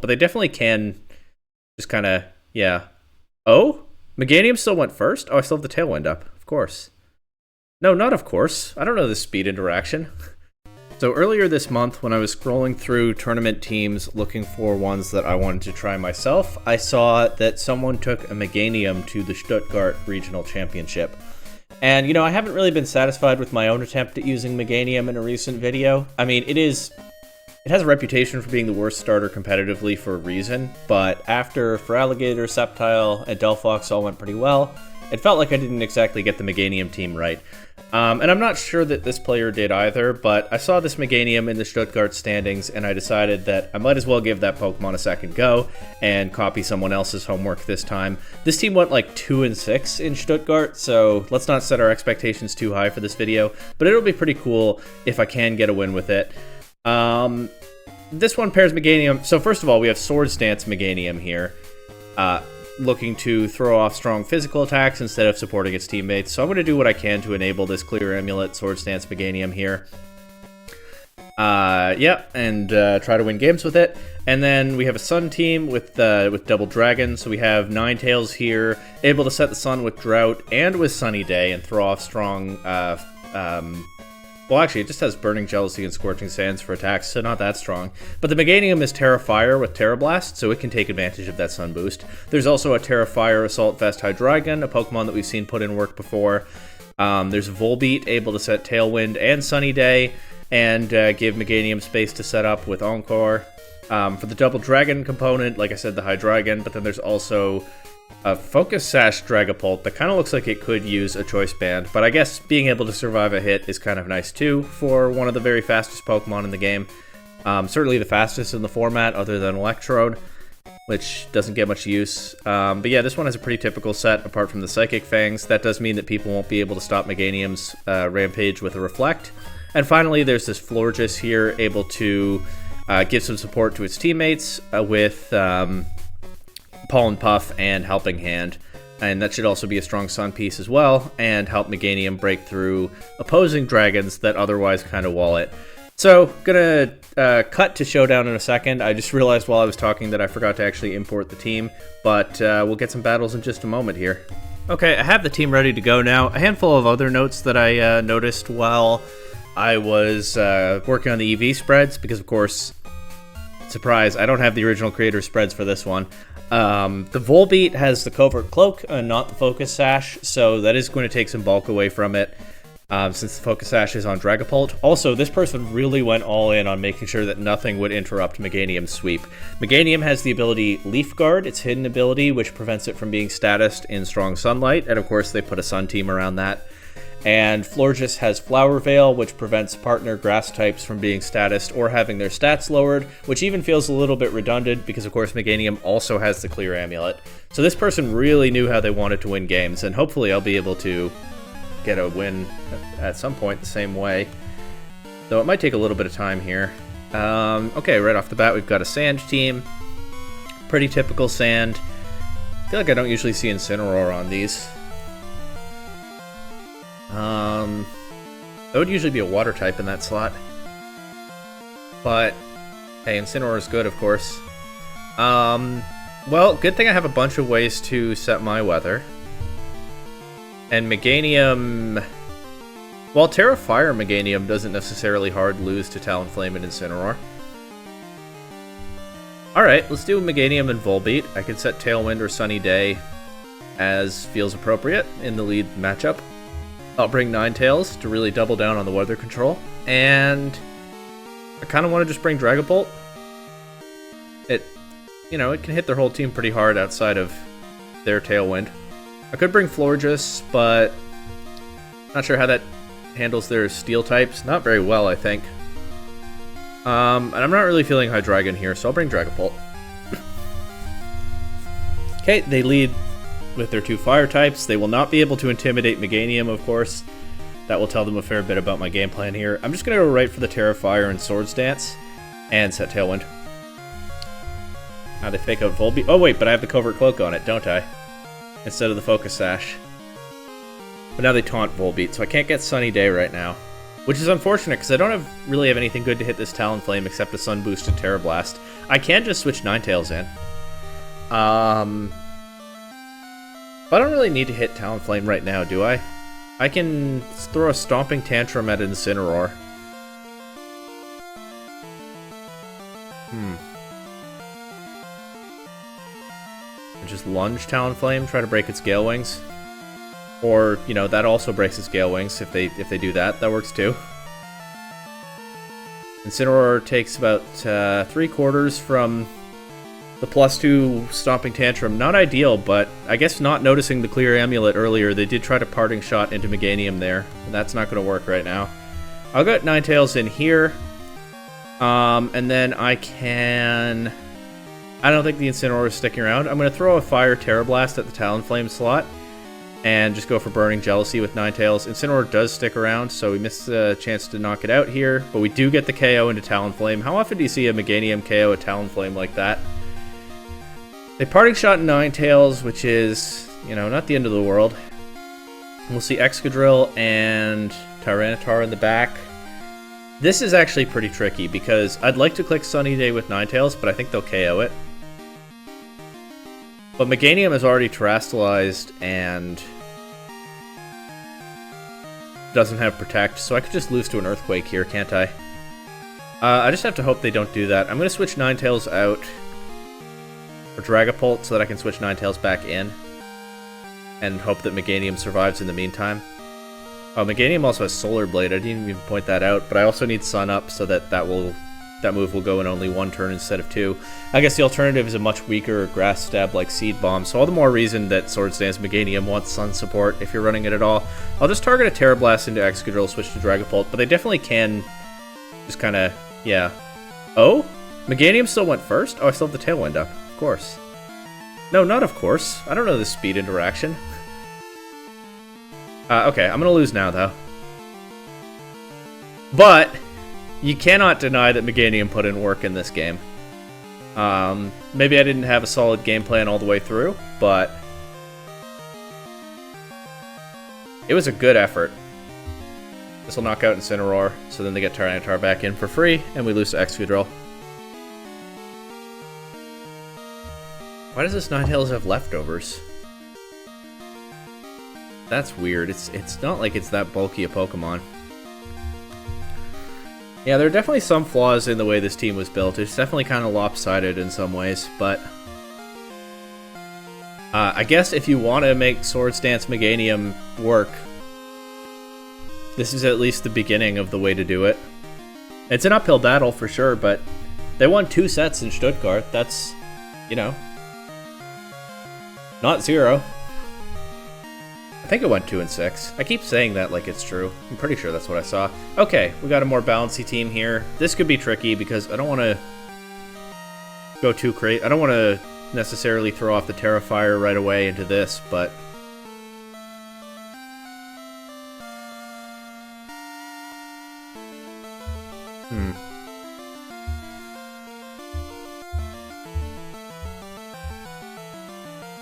but they definitely can just kind of, yeah. Oh? Meganium still went first? Oh, I still have the Tailwind up, of course. No, not of course. I don't know this speed interaction. So earlier this month, when I was scrolling through tournament teams looking for ones that I wanted to try myself, I saw that someone took a Meganium to the Stuttgart Regional Championship. And, you know, I haven't really been satisfied with my own attempt at using Meganium in a recent video. I mean, it has a reputation for being the worst starter competitively for a reason, but after Feraligatr, Sceptile, and Delphox all went pretty well, it felt like I didn't exactly get the Meganium team right. And I'm not sure that this player did either, but I saw this Meganium in the Stuttgart standings, and I decided that I might as well give that Pokemon a second go and copy someone else's homework this time. This team went like 2-6 in Stuttgart, so let's not set our expectations too high for this video, but it'll be pretty cool if I can get a win with it. This one pairs Meganium. So first of all, we have Sword Stance Meganium here. Looking to throw off strong physical attacks instead of supporting its teammates. So I'm going to do what I can to enable this Clear Amulet Sword Stance Meganium here. And try to win games with it. And then we have a Sun team with Double Dragon. So we have Ninetales here, able to set the Sun with Drought and with Sunny Day and throw off strong well, actually, it just has Burning Jealousy and Scorching Sands for attacks, so not that strong. But the Meganium is Terra Fire with Terra Blast, so it can take advantage of that Sun boost. There's also a Terra Fire Assault Vest Hydreigon, a Pokemon that we've seen put in work before. There's Volbeat, able to set Tailwind and Sunny Day, and give Meganium space to set up with Encore. For the Double Dragon component, like I said, the Hydreigon, but then there's also a Focus Sash Dragapult that kind of looks like it could use a Choice Band, but I guess being able to survive a hit is kind of nice too for one of the very fastest Pokemon in the game. Certainly the fastest in the format other than Electrode, which doesn't get much use. But yeah, this one has a pretty typical set apart from the Psychic Fangs. That does mean that people won't be able to stop Meganium's Rampage with a Reflect. And finally, there's this Florges here, able to give some support to its teammates with Pollen Puff and Helping Hand, and that should also be a strong Sun piece as well, and help Meganium break through opposing dragons that otherwise kind of wall it. So, gonna cut to Showdown in a second. I just realized while I was talking that I forgot to actually import the team, but we'll get some battles in just a moment here. Okay, I have the team ready to go now. A handful of other notes that I noticed while I was working on the EV spreads, because of course, surprise, I don't have the original creator spreads for this one. The Volbeat has the Covert Cloak and not the Focus Sash, so that is going to take some bulk away from it, since the Focus Sash is on Dragapult. Also, this person really went all in on making sure that nothing would interrupt Meganium's sweep. Meganium has the ability Leaf Guard, its hidden ability, which prevents it from being statused in strong sunlight, and of course they put a Sun team around that. And Florges has Flower Veil, which prevents partner grass types from being statused or having their stats lowered, which even feels a little bit redundant because, of course, Meganium also has the Clear Amulet. So this person really knew how they wanted to win games, and hopefully I'll be able to get a win at some point the same way. Though it might take a little bit of time here. Okay, right off the bat, we've got a Sand team. Pretty typical Sand. I feel like I don't usually see Incineroar on these. That would usually be a water type in that slot. But, hey, Incineroar is good, of course. Well, good thing I have a bunch of ways to set my weather. And Meganium... While Terra Fire Meganium doesn't necessarily hard lose to Talonflame and Incineroar. Alright, let's do Meganium and Volbeat. I can set Tailwind or Sunny Day as feels appropriate in the lead matchup. I'll bring Ninetales to really double down on the weather control, and I kind of want to just bring Dragapult. It can hit their whole team pretty hard outside of their Tailwind. I could bring Florges, but not sure how that handles their Steel types. Not very well, I think. And I'm not really feeling Hydreigon here, so I'll bring Dragapult. Okay, they lead with their two Fire types. They will not be able to intimidate Meganium, of course. That will tell them a fair bit about my game plan here. I'm just going to go right for the Terra Fire and Swords Dance and set Tailwind. Now they fake out Volbeat. Oh wait, but I have the Covert Cloak on it, don't I? Instead of the Focus Sash. But now they taunt Volbeat, so I can't get Sunny Day right now. Which is unfortunate, because I don't really have anything good to hit this Talonflame except a Sun Boosted Terra Blast. I can just switch Ninetales in. But I don't really need to hit Talonflame right now, do I? I can throw a Stomping Tantrum at Incineroar. Just lunge Talonflame, try to break its Gale Wings. Or, you know, that also breaks its Gale Wings. If they do that, that works too. Incineroar takes about 3/4 from the +2 Stomping Tantrum. Not ideal, but I guess not noticing the Clear Amulet earlier, they did try to Parting Shot into Meganium there. That's not going to work right now. I'll get Ninetales in here. And then I can... I don't think the Incineroar is sticking around. I'm going to throw a Fire Terra Blast at the Talonflame slot. And just go for Burning Jealousy with Ninetales. Incineroar does stick around, so we missed a chance to knock it out here. But we do get the KO into Talonflame. How often do you see a Meganium KO a Talonflame like that? They Parting Shot Ninetales, which is, you know, not the end of the world. We'll see Excadrill and Tyranitar in the back. This is actually pretty tricky, because I'd like to click Sunny Day with Ninetales, but I think they'll KO it. But Meganium is already terastallized and doesn't have Protect, so I could just lose to an Earthquake here, can't I? I just have to hope they don't do that. I'm going to switch Ninetales out for Dragapult so that I can switch Ninetales back in and hope that Meganium survives in the meantime. Oh, Meganium also has Solar Blade. I didn't even point that out, but I also need Sun Up so that that move will go in only one turn instead of two. I guess the alternative is a much weaker Grass Stab like Seed Bomb, so all the more reason that Swords Dance Meganium wants Sun support if you're running it at all. I'll just target a Terra Blast into Excadrill, switch to Dragapult, but they definitely can just kind of, yeah. Oh? Meganium still went first? Oh, I still have the Tailwind up. Of course. No, not of course. I don't know this speed interaction. Okay, I'm gonna lose now, though. But you cannot deny that Meganium put in work in this game. Maybe I didn't have a solid game plan all the way through, but it was a good effort. This will knock out Incineroar, so then they get Tyranitar back in for free, and we lose to Excadrill. Why does this Ninetales have leftovers? That's weird. It's not like it's that bulky a Pokemon. Yeah, there are definitely some flaws in the way this team was built. It's definitely kind of lopsided in some ways, but I guess if you want to make Swords Dance Meganium work, this is at least the beginning of the way to do it. It's an uphill battle for sure, but they won 2 sets in Stuttgart. That's, you know, not 0. I think it went 2-6. I keep saying that like it's true. I'm pretty sure that's what I saw. Okay, we got a more balancey team here. This could be tricky because I don't want to go too crazy. I don't want to necessarily throw off the Terrifier right away into this, but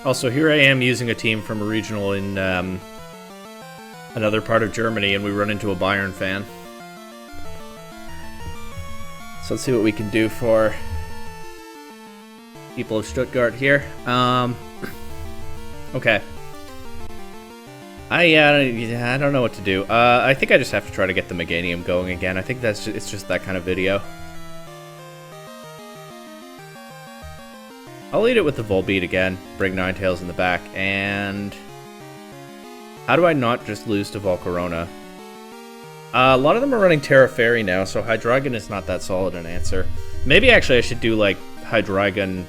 Also, here I am using a team from a regional in another part of Germany, and we run into a Bayern fan. So let's see what we can do for people of Stuttgart here. Okay. I don't know what to do. I think I just have to try to get the Meganium going again. I think it's just that kind of video. I'll lead it with the Volbeat again, bring Ninetales in the back, and how do I not just lose to Volcarona? A lot of them are running Terra Fairy now, so Hydreigon is not that solid an answer. Maybe actually I should do like Hydreigon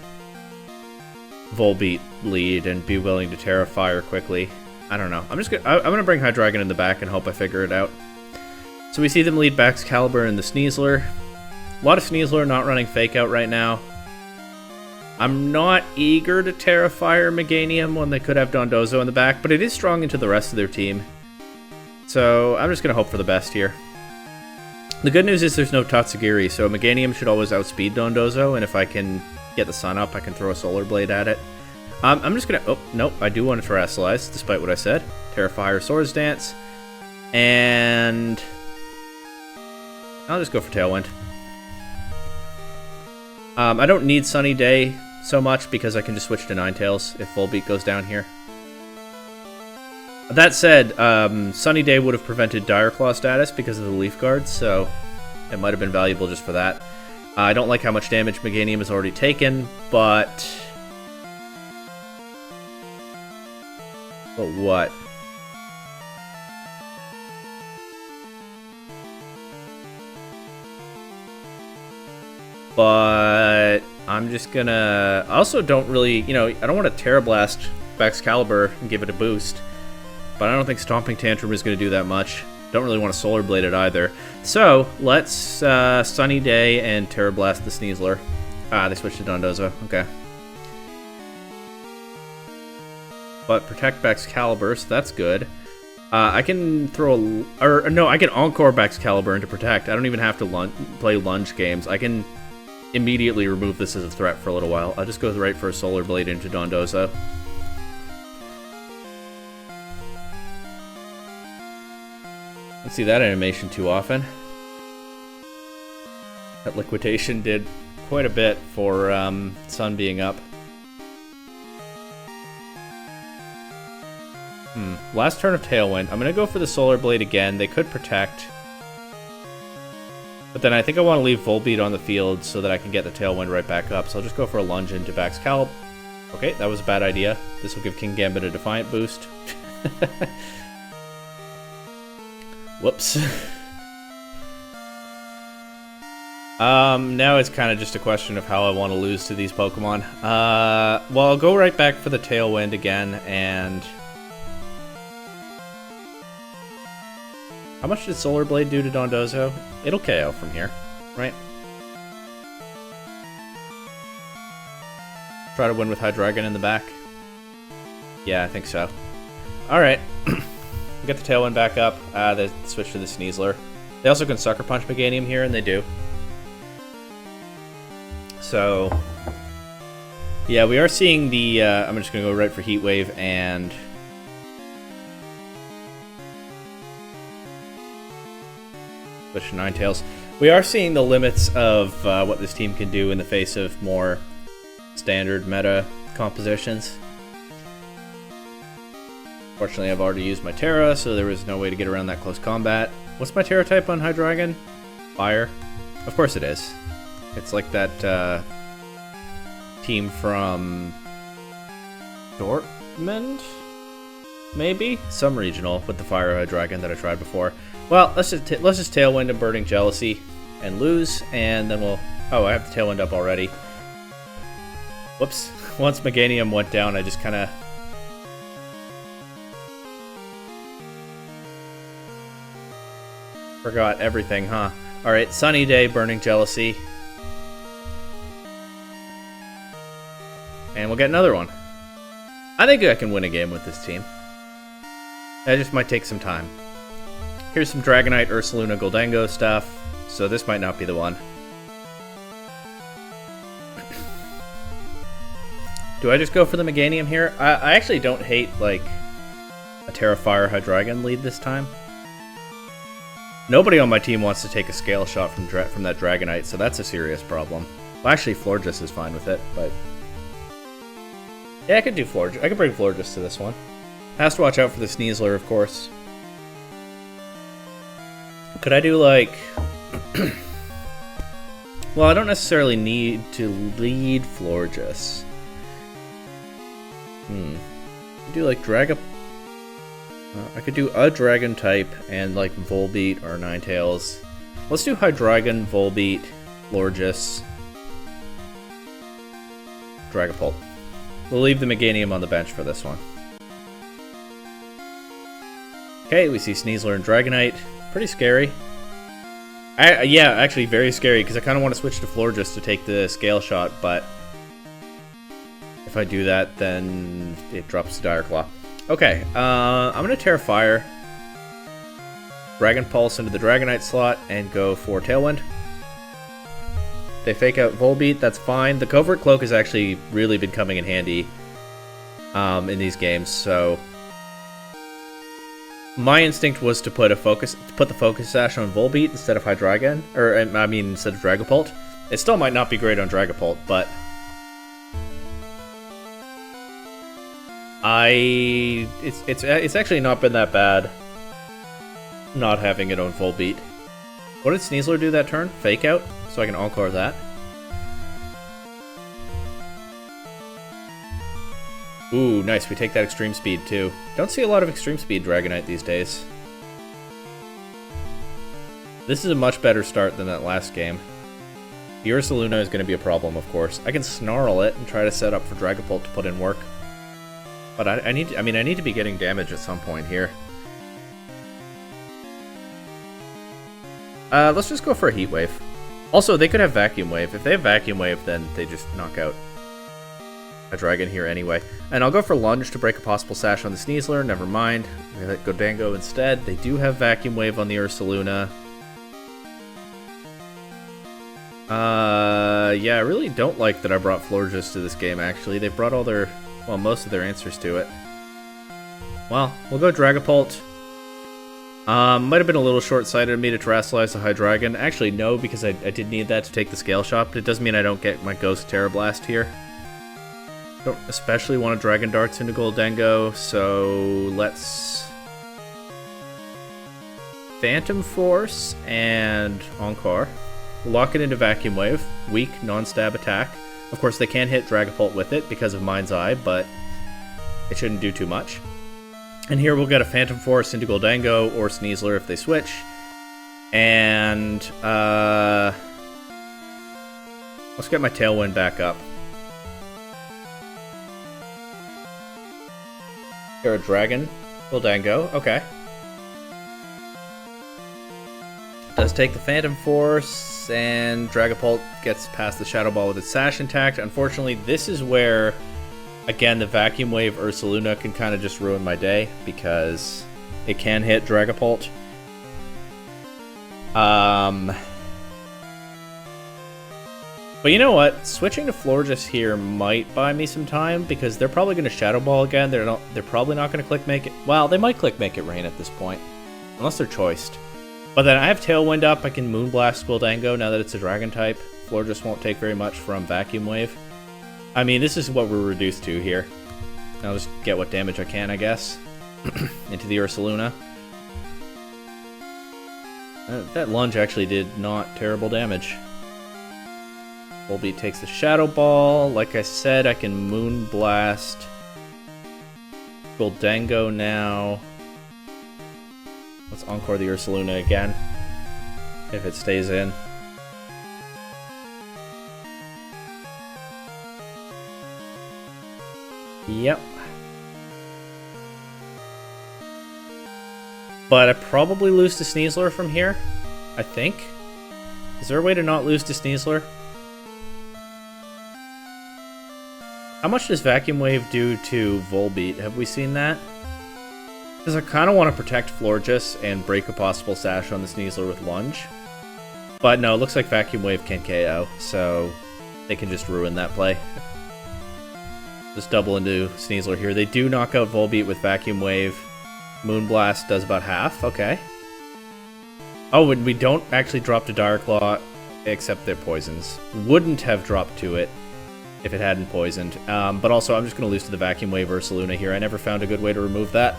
Volbeat lead and be willing to Terra Fire quickly. I don't know. I'm gonna bring Hydreigon in the back and hope I figure it out. So we see them lead Baxcalibur and the Sneasler. A lot of Sneasler not running Fake Out right now. I'm not eager to Terrifier Meganium when they could have Dondozo in the back, but it is strong into the rest of their team. So I'm just going to hope for the best here. The good news is there's no Tatsugiri, so Meganium should always outspeed Dondozo, and if I can get the Sun Up, I can throw a Solar Blade at it. I'm just going to... Oh, nope, I do want to Terastallize, despite what I said. Terrifier Swords Dance. And I'll just go for Tailwind. I don't need Sunny Day so much because I can just switch to Ninetales if Volbeat goes down here. That said, Sunny Day would have prevented Dire Claw status because of the Leaf Guards, so it might have been valuable just for that. I don't like how much damage Meganium has already taken, but what? But I'm just gonna... I also don't really, you know, I don't want to Terra Blast Baxcalibur and give it a boost. But I don't think Stomping Tantrum is going to do that much. Don't really want to Solar Blade it either. So, let's Sunny Day and Terra Blast the Sneasler. Ah, they switched to Dondozo. Okay. But Protect Baxcalibur, so that's good. I can throw I can Encore Baxcalibur into Protect. I don't even have to play Lunge games. I can immediately remove this as a threat for a little while. I'll just go right for a Solar Blade into Dondozo. Don't see that animation too often. That liquidation did quite a bit for Sun being up. Last turn of Tailwind. I'm going to go for the Solar Blade again. They could Protect. But then I think I want to leave Volbeat on the field so that I can get the Tailwind right back up. So I'll just go for a Lunge into Baxcalibur. Okay, that was a bad idea. This will give King Gambit a Defiant boost. Whoops. Now it's kind of just a question of how I want to lose to these Pokemon. Well, I'll go right back for the Tailwind again, and... How much did Solar Blade do to Dondozo? It'll KO from here, right? Try to win with Hydreigon in the back? Yeah, I think so. Alright. Get the Tailwind back up. They switch to the Sneasler. They also can Sucker Punch Meganium here, and they do. So... yeah, we are seeing the... I'm just going to go right for Heat Wave and... switch to Ninetales. We are seeing the limits of what this team can do in the face of more standard meta compositions. Fortunately, I've already used my Terra, so there was no way to get around that close combat. What's my Terra type on Hydreigon? Fire? Of course it is. It's like that team from Dortmund? Maybe? Some regional with the Fire Hydreigon that I tried before. Well, let's just Tailwind and Burning Jealousy and lose, and then we'll... oh, I have the Tailwind up already. Whoops. Once Meganium went down, I just kind of... forgot everything, huh? Alright, Sunny Day, Burning Jealousy. And we'll get another one. I think I can win a game with this team. That just might take some time. Here's some Dragonite, Ursaluna, Goldango stuff, so this might not be the one. Do I just go for the Meganium here? I actually don't hate, like, a Terra Fire Hydreigon lead this time. Nobody on my team wants to take a Scale Shot from that Dragonite, so that's a serious problem. Well, actually, Florges is fine with it, but... yeah, I could do Florges. I could bring Florges to this one. Has to watch out for the Sneasler, of course. Could I do, like... well, I don't necessarily need to lead Florges. Do, like, I could do a Dragon type and, like, Volbeat or Ninetales. Let's do Hydreigon, Volbeat, Florges, Dragapult. We'll leave the Meganium on the bench for this one. Okay, we see Sneasler and Dragonite. Pretty scary. Yeah, actually very scary, because I kind of want to switch to Florges to take the Scale Shot, but if I do that, then it drops to Dire Claw. Okay, I'm going to Terra Fire, Dragon Pulse into the Dragonite slot, and go for Tailwind. They fake out Volbeat, that's fine. The Covert Cloak has actually really been coming in handy in these games, so... my instinct was to put the Focus Sash on Volbeat instead of Hydreigon, or I mean instead of Dragapult. It still might not be great on Dragapult, but it's actually not been that bad not having it on Volbeat. What did Sneasler do that turn? Fake out? So I can Encore that. Ooh, nice. We take that Extreme Speed, too. Don't see a lot of Extreme Speed Dragonite these days. This is a much better start than that last game. The Ursaluna is going to be a problem, of course. I can Snarl it and try to set up for Dragapult to put in work. But I need to be getting damage at some point here. Let's just go for a Heat Wave. Also, they could have Vacuum Wave. If they have Vacuum Wave, then they just knock out a Dragon here anyway. And I'll go for Lunge to break a possible Sash on the Sneasler. Never mind. We let Gholdengo instead. They do have Vacuum Wave on the Ursaluna. Yeah, I really don't like that I brought Florges to this game, actually. They brought all their, well, most of their answers to it. Well, we'll go Dragapult. Might have been a little short-sighted of me to Terrasilize the Hydreigon. Actually, no, because I did need that to take the Scale Shot, but it doesn't mean I don't get my Ghost Terra Blast here. Don't especially want to Dragon Darts into Gholdengo, so let's Phantom Force and Encore. Lock it into Vacuum Wave. Weak, non-stab attack. Of course, they can hit Dragapult with it because of Mind's Eye, but it shouldn't do too much. And here we'll get a Phantom Force into Gholdengo or Sneasler if they switch. And let's get my Tailwind back up. Here, a Dragon. Gholdengo. Okay. Does take the Phantom Force, and Dragapult gets past the Shadow Ball with its Sash intact. Unfortunately, this is where, again, the Vacuum Wave Ursaluna can kind of just ruin my day, because it can hit Dragapult. But you know what? Switching to Florges here might buy me some time, because they're probably going to Shadow Ball again. They're probably not going to Click Make It. Well, they might Click Make It Rain at this point, unless they're choiced. But then I have Tailwind up. I can Moonblast Gholdengo now that it's a Dragon type. Florges won't take very much from Vacuum Wave. I mean, this is what we're reduced to here. I'll just get what damage I can, I guess, into the Ursaluna. That Lunge actually did not terrible damage. Volbeat takes the Shadow Ball. Like I said, I can Moonblast Gholdengo now. Let's Encore the Ursaluna again, if it stays in. Yep. But I probably lose to Sneasler from here, I think. Is there a way to not lose to Sneasler? How much does Vacuum Wave do to Volbeat? Have we seen that? Because I kind of want to protect Florges and break a possible Sash on the Sneasler with Lunge. But no, it looks like Vacuum Wave can KO, so they can just ruin that play. Just double into Sneasler here. They do knock out Volbeat with Vacuum Wave. Moonblast does about half, okay. Oh, and we don't actually drop to Dire Claw, except their poisons. Wouldn't have dropped to it if it hadn't poisoned. But also, I'm just going to lose to the Vacuum Wave Ursaluna here. I never found a good way to remove that.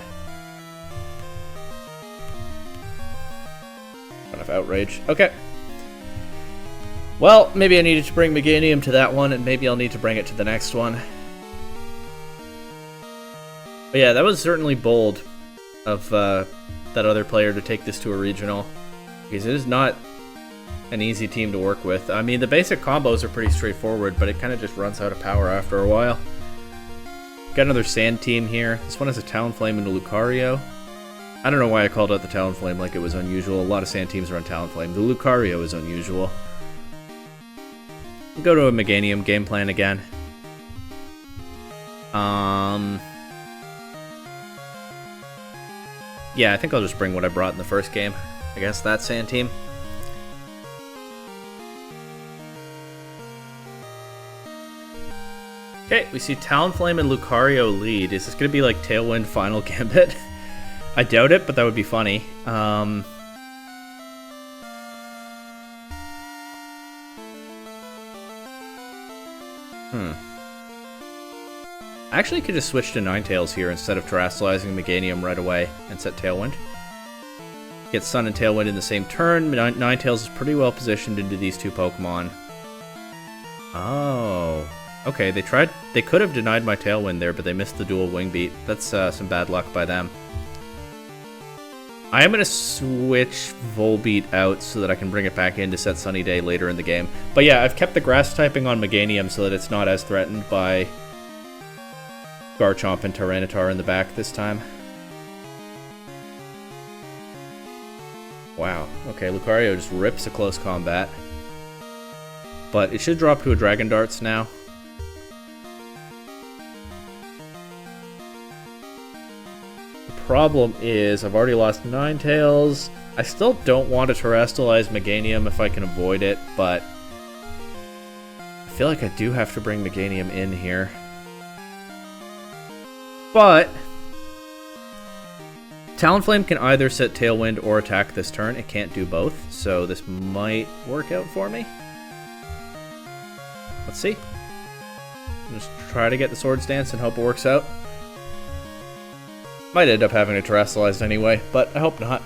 Enough Outrage. Okay. Well, maybe I needed to bring Meganium to that one, and maybe I'll need to bring it to the next one. But yeah, that was certainly bold of that other player to take this to a regional, because it is not an easy team to work with. I mean, the basic combos are pretty straightforward, but it kind of just runs out of power after a while. Got another Sand team here. This one has a Talonflame into Lucario. I don't know why I called out the Talonflame like it was unusual. A lot of Sand teams are on Talonflame. The Lucario is unusual. We'll go to a Meganium game plan again. Yeah, I think I'll just bring what I brought in the first game against that Sand team. Okay, we see Talonflame and Lucario lead. Is this going to be like Tailwind Final Gambit? I doubt it, but that would be funny. I actually could just switch to Ninetales here instead of terrestrializing Meganium right away and set Tailwind. Get Sun and Tailwind in the same turn. Ninetales is pretty well positioned into these two Pokemon. Oh. Okay, they could have denied my Tailwind there, but they missed the dual Wing Beat. That's some bad luck by them. I am going to switch Volbeat out so that I can bring it back in to set Sunny Day later in the game. But yeah, I've kept the Grass typing on Meganium so that it's not as threatened by Garchomp and Tyranitar in the back this time. Wow. Okay, Lucario just rips a close combat. But it should drop to a Dragon Darts now. Problem is, I've already lost Ninetales. I still don't want to terrestrialize Meganium if I can avoid it, but I feel like I do have to bring Meganium in here. But Talonflame can either set Tailwind or attack this turn. It can't do both, so this might work out for me. Let's see. I'll just try to get the Swords Dance and hope it works out. Might end up having it terrestrialized anyway, but I hope not.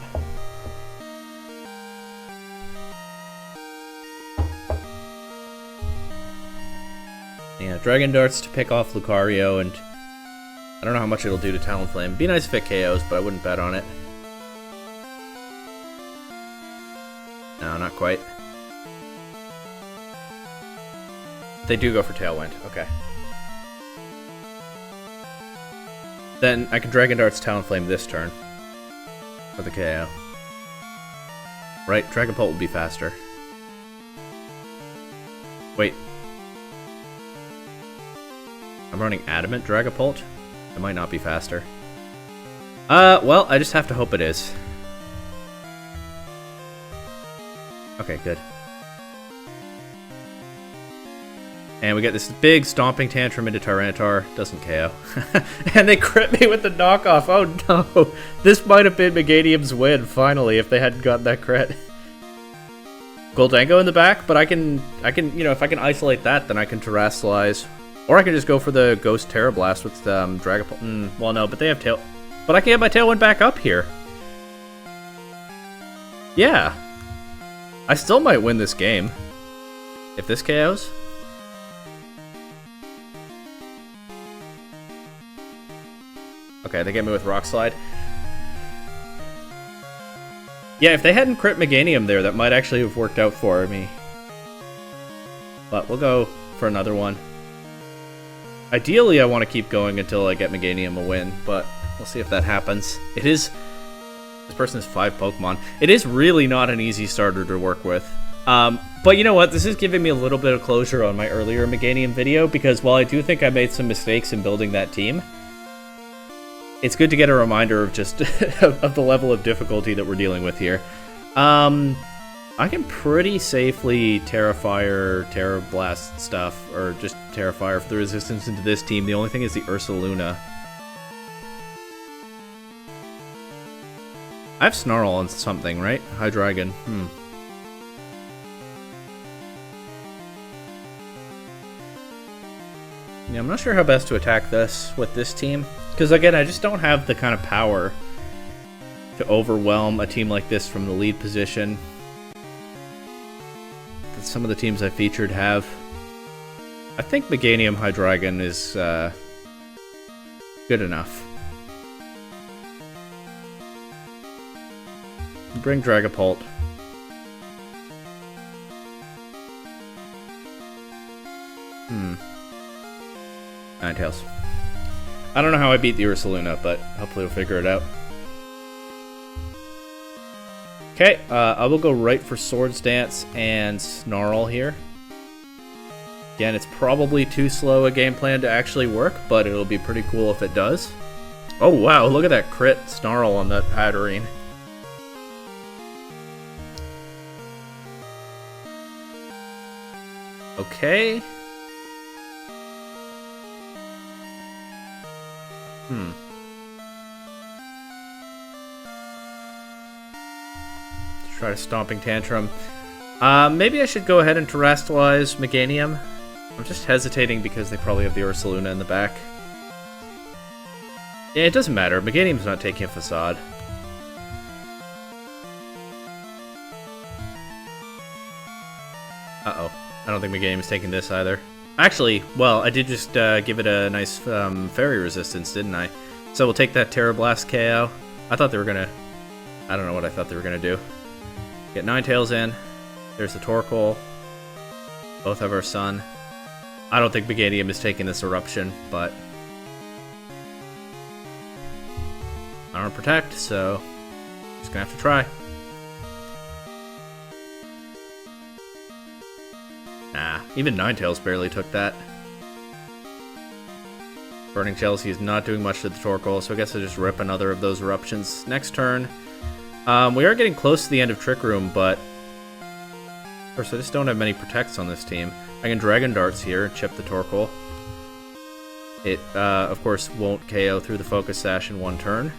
Yeah, Dragon Darts to pick off Lucario, and I don't know how much it'll do to Talonflame. It'd be nice if it KOs, but I wouldn't bet on it. No, not quite. They do go for Tailwind, okay. Then I can Dragon Darts Talonflame this turn for the KO. Right, Dragon Pult will be faster. Wait. I'm running Adamant Dragapult? It might not be faster. Well, I just have to hope it is. Okay, good. And we get this big Stomping Tantrum into Tyranitar. Doesn't KO. And they crit me with the knockoff. Oh no! This might have been Meganium's win, finally, if they hadn't gotten that crit. Goldango in the back, but I can, you know, if I can isolate that, then I can terrestrialize. Or I can just go for the Ghost Terra Blast with Dragapult. Well, no, but they have Tail... But I can get my Tailwind back up here. Yeah. I still might win this game. If this KOs. Okay, they get me with Rock Slide. Yeah, if they hadn't crit Meganium there, that might actually have worked out for me. But we'll go for another one. Ideally, I want to keep going until I get Meganium a win, but we'll see if that happens. It is... This person has 5 Pokemon. It is really not an easy starter to work with. But you know what? This is giving me a little bit of closure on my earlier Meganium video, because while I do think I made some mistakes in building that team, it's good to get a reminder of just of the level of difficulty that we're dealing with here. I can pretty safely Terrafire, Terra Blast stuff, or just Terrafire for the resistance into this team. The only thing is the Ursaluna. I have Snarl on something, right? Hydreigon. Yeah, I'm not sure how best to attack this with this team. Because again, I just don't have the kind of power to overwhelm a team like this from the lead position that some of the teams I featured have. I think Meganium Hydreigon is good enough. Bring Dragapult. Ninetales. I don't know how I beat the Ursaluna, but hopefully we'll figure it out. Okay, I will go right for Swords Dance and Snarl here. Again, it's probably too slow a game plan to actually work, but it'll be pretty cool if it does. Oh wow, look at that crit Snarl on that Hatterene. Okay. Try to Stomping Tantrum. Maybe I should go ahead and terrestrialize Meganium. I'm just hesitating because they probably have the Ursaluna in the back. Yeah, it doesn't matter. Meganium's not taking a Facade. Uh-oh. I don't think Meganium's taking this either. Actually, well, I did just give it a nice fairy resistance, didn't I? So we'll take that Terra Blast KO. I thought they were gonna... I don't know what I thought they were gonna do. Get Ninetales in. There's the Torkoal. Both have our Sun. I don't think Meganium is taking this Eruption, but... I don't protect, so... just gonna have to try. Nah, even Ninetales barely took that. Burning Chelsea is not doing much to the Torkoal, so I guess I'll just rip another of those Eruptions next turn. We are getting close to the end of Trick Room, but... of course, I just don't have many protects on this team. I can Dragon Darts here, chip the Torkoal. It, of course, won't KO through the Focus Sash in one turn.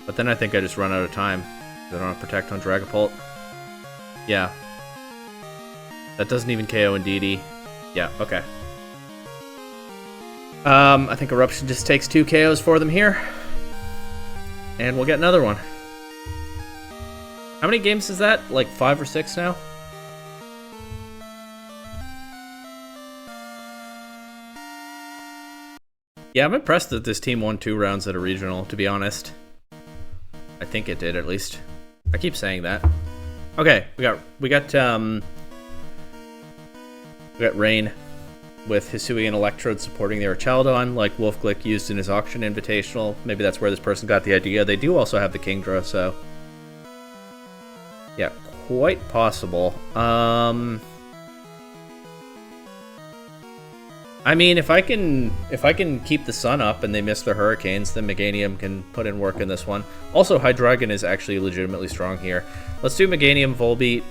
But then I think I just run out of time. I don't have Protect on Dragapult. Yeah. That doesn't even KO Indeedee. Yeah, okay. I think Eruption just takes 2 KOs for them here. And we'll get another one. How many games is that? Like 5 or 6 now? Yeah, I'm impressed that this team won 2 rounds at a regional, to be honest. I think it did, at least. I keep saying that. Okay, we got Rain with Hisui and Electrode supporting their Chaldon, like Wolfglick used in his auction invitational. Maybe that's where this person got the idea. They do also have the Kingdra, so yeah, quite possible. I mean, if I can keep the Sun up and they miss their Hurricanes, then Meganium can put in work in this one. Also, Hydreigon is actually legitimately strong here. Let's do Meganium, Volbeat,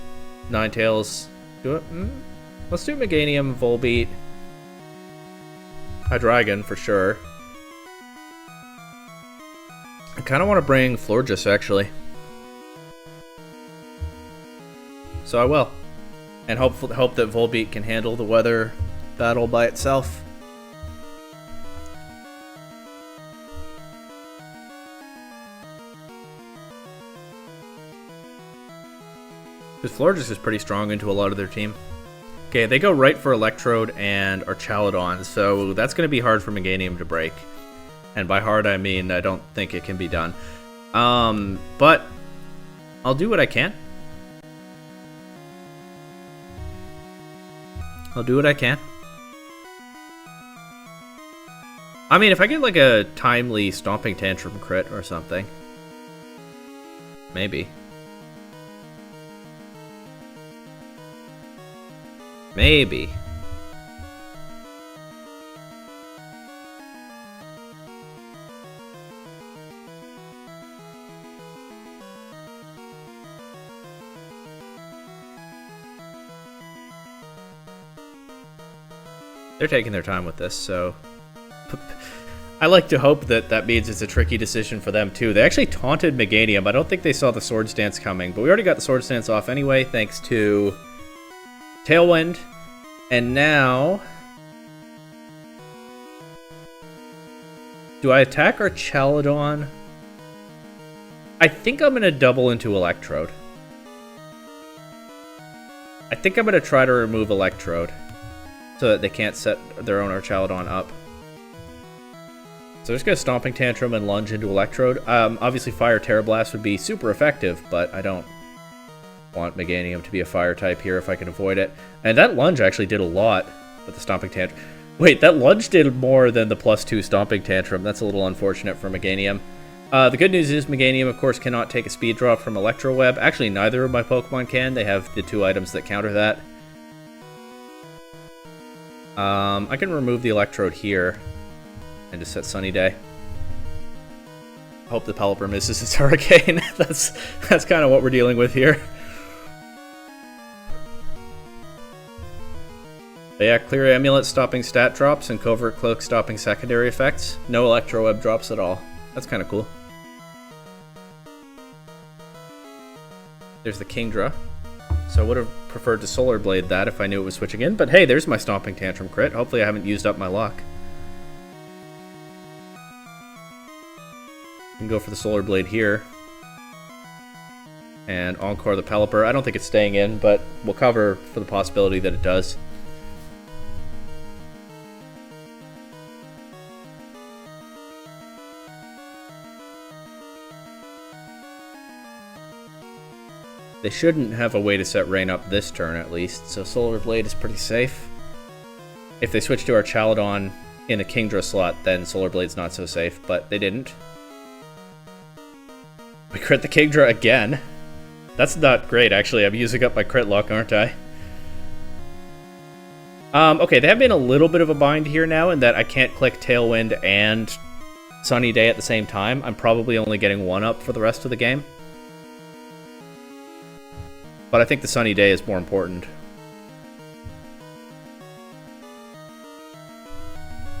Ninetales. Do it. Let's do Meganium, Volbeat, Hydreigon for sure. I kind of want to bring Florges, actually. So I will. And hope that Volbeat can handle the weather battle by itself. Because Florges is pretty strong into a lot of their team. Okay, they go right for Electrode and Archaludon, so that's going to be hard for Meganium to break. And by hard, I mean I don't think it can be done. But I'll do what I can. I'll do what I can. I mean, if I get like a timely Stomping Tantrum crit or something. Maybe. Maybe. They're taking their time with this, so... I like to hope that that means it's a tricky decision for them, too. They actually taunted Meganium. I don't think they saw the Swords Dance coming, but we already got the Swords Dance off anyway, thanks to Tailwind. And now... do I attack Archaludon? I think I'm going to double into Electrode. I think I'm going to try to remove Electrode so that they can't set their own Archaludon up. So I'm just going to Stomping Tantrum and lunge into Electrode. Obviously Fire Terra Blast would be super effective, but I don't want Meganium to be a Fire type here if I can avoid it. And that lunge actually did a lot with the Stomping Tantrum. Wait, that lunge did more than the +2 Stomping Tantrum. That's a little unfortunate for Meganium. The good news is Meganium, of course, cannot take a speed drop from Electro Web. Actually, neither of my Pokemon can. They have the 2 items that counter that. I can remove the Electrode here and just set Sunny Day. Hope the Pelipper misses its Hurricane. That's kind of what we're dealing with here. But yeah, Clear Amulet stopping stat drops and Covert Cloak stopping secondary effects. No Electro Web drops at all. That's kind of cool. There's the Kingdra. So I would have preferred to Solar Blade that if I knew it was switching in. But hey, there's my Stomping Tantrum crit. Hopefully I haven't used up my luck. I can go for the Solar Blade here. And Encore the Pelipper. I don't think it's staying in, but we'll cover for the possibility that it does. They shouldn't have a way to set rain up this turn, at least, so Solar Blade is pretty safe. If they switch to our Chaladon in a Kingdra slot, then Solar Blade's not so safe, but they didn't. We crit the Kingdra again. That's not great, actually. I'm using up my crit luck, aren't I? Okay, they have been a little bit of a bind here now in that I can't click Tailwind and Sunny Day at the same time. I'm probably only getting one up for the rest of the game. But I think the Sunny Day is more important.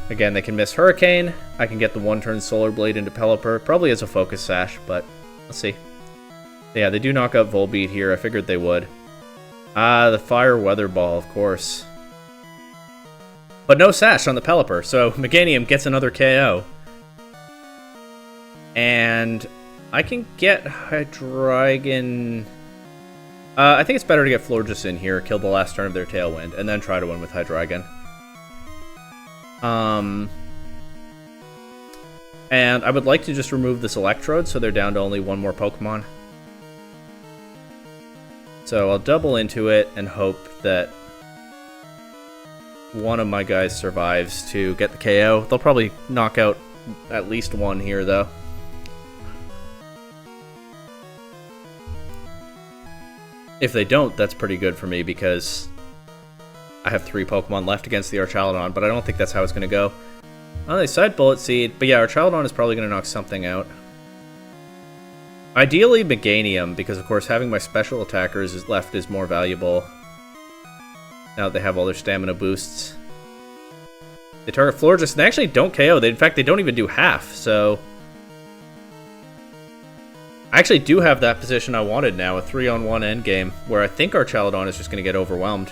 Again, they can miss Hurricane. I can get the one-turn Solar Blade into Pelipper. Probably as a Focus Sash, but let's see. Yeah, they do knock out Volbeat here. I figured they would. The Fire Weather Ball, of course. But no Sash on the Pelipper, so Meganium gets another KO. And I can get Hydreigon... I think it's better to get Florges in here, kill the last turn of their Tailwind, and then try to win with Hydreigon. And I would like to just remove this Electrode, so they're down to only one more Pokemon. So I'll double into it and hope that one of my guys survives to get the KO. They'll probably knock out at least one here, though. If they don't, that's pretty good for me because I have 3 Pokemon left against the Archaludon, but I don't think that's how it's going to go. Oh, they side Bullet Seed, but yeah, Archaludon is probably going to knock something out. Ideally, Meganium, because of course having my special attackers left is more valuable. Now that they have all their stamina boosts. They target Florges, and they actually don't KO. In fact, they don't even do half, so... I actually do have that position I wanted now, a 3-on-1 endgame, where I think our Chaladon is just going to get overwhelmed.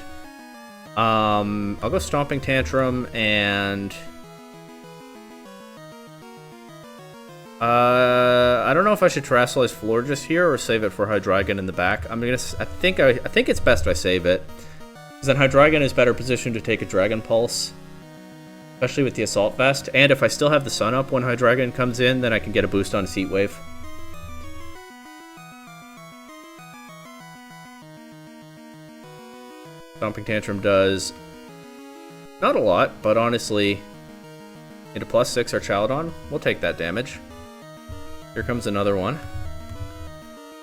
I'll go Stomping Tantrum, and... I don't know if I should Terrasilize Florges here or save it for Hydreigon in the back. I think it's best I save it, because then Hydreigon is better positioned to take a Dragon Pulse, especially with the Assault Vest. And if I still have the Sun up when Hydreigon comes in, then I can get a boost on Heat Wave. Stomping Tantrum does not a lot, but honestly, into +6 our Chaladon, we'll take that damage. Here comes another one.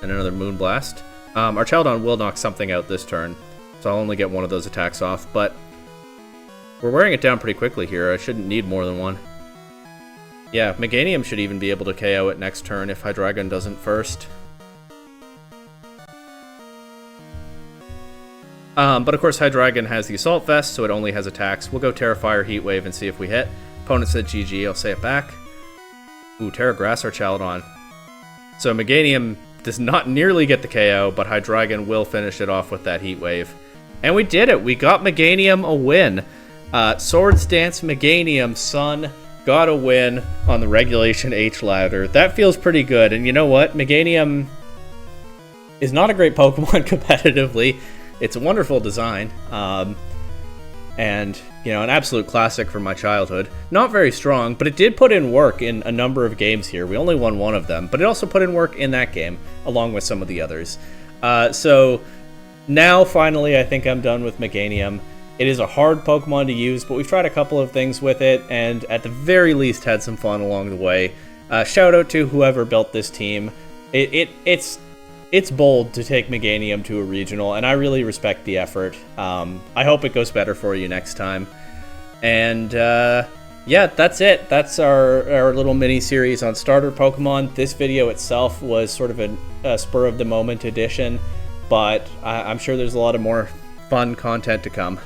And another Moonblast. Our Chaladon will knock something out this turn, so I'll only get one of those attacks off, but we're wearing it down pretty quickly here. I shouldn't need more than one. Yeah, Meganium should even be able to KO it next turn if Hydreigon doesn't first. But of course Hydreigon has the Assault Vest, so it only has attacks. We'll go Terrafire, Heat Wave, and see if we hit. Opponent said GG, I'll say it back. Ooh, Terra Grass our Chaladon. So Meganium does not nearly get the KO, but Hydreigon will finish it off with that Heat Wave. And we did it! We got Meganium a win! Swords Dance Meganium, son, got a win on the Regulation H ladder. That feels pretty good, and you know what? Meganium is not a great Pokemon competitively. It's a wonderful design, and, you know, an absolute classic from my childhood. Not very strong, but it did put in work in a number of games here. We only won one of them, but it also put in work in that game, along with some of the others. So, now, finally, I think I'm done with Meganium. It is a hard Pokemon to use, but we've tried a couple of things with it, and at the very least had some fun along the way. Shout out to whoever built this team. It's bold to take Meganium to a regional, and I really respect the effort. I hope it goes better for you next time. And yeah, that's it. That's our little mini-series on starter Pokemon. This video itself was sort of a spur-of-the-moment edition, but I'm sure there's a lot of more fun content to come.